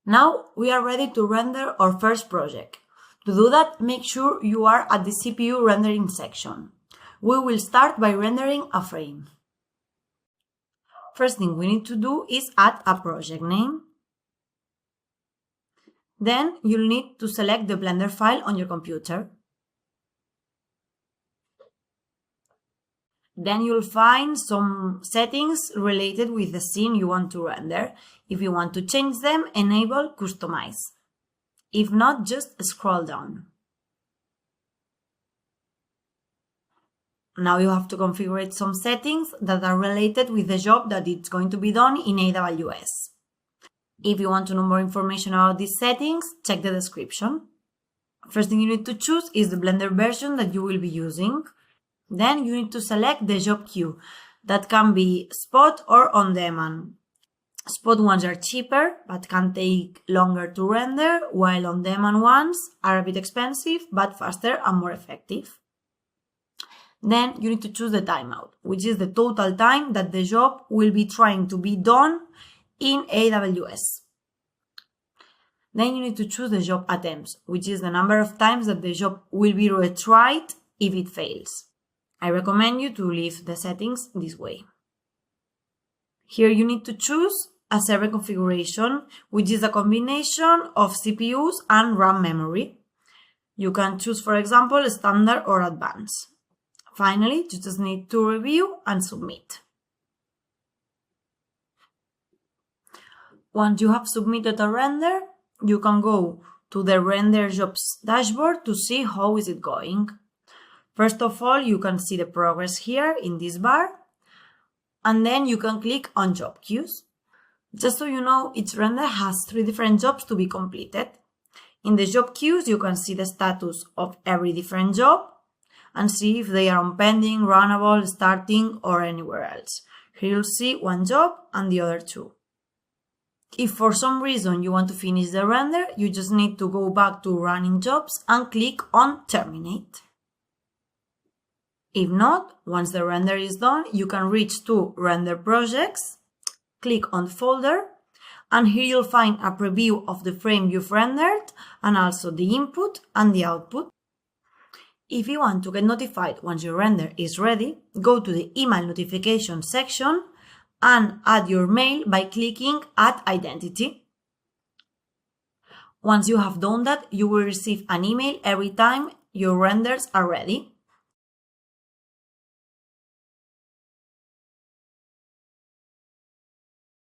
Now we are ready to render our first project. To do that, make sure you are at the CPU rendering section. We will start by rendering a frame. First thing we need to do is add a project name. Then you'll need to select the Blender file on your computer. Then you'll find some settings related with the scene you want to render. If you want to change them, enable Customize. If not, just scroll down. Now you have to configure some settings that are related with the job that it's going to be done in AWS. If you want to know more information about these settings, check the description. First thing you need to choose is the Blender version that you will be using. Then you need to select the job queue. That can be spot or on demand. Spot ones are cheaper but can take longer to render, while on demand ones are a bit expensive but faster and more effective. Then you need to choose the timeout, which is the total time that the job will be trying to be done in AWS. Then you need to choose the job attempts, which is the number of times that the job will be retried if it fails. I recommend you to leave the settings this way. Here you need to choose a server configuration, which is a combination of CPUs and RAM memory. You can choose, for example, standard or advanced. Finally, you just need to review and submit. Once you have submitted a render, you can go to the render jobs dashboard to see how is it going. First of all, you can see the progress here in this bar, and then you can click on job queues. Just so you know, each render has 3 different jobs to be completed. In the job queues, you can see the status of every different job and see if they are on pending, runnable, starting, or anywhere else. Here you'll see one job and the other 2. If for some reason you want to finish the render, you just need to go back to running jobs and click on terminate. If not, once the render is done, you can reach to render projects, click on folder, and here you'll find a preview of the frame you've rendered and also the input and the output. If you want to get notified once your render is ready, go to the email notification section and add your mail by clicking Add Identity. Once you have done that, you will receive an email every time your renders are ready.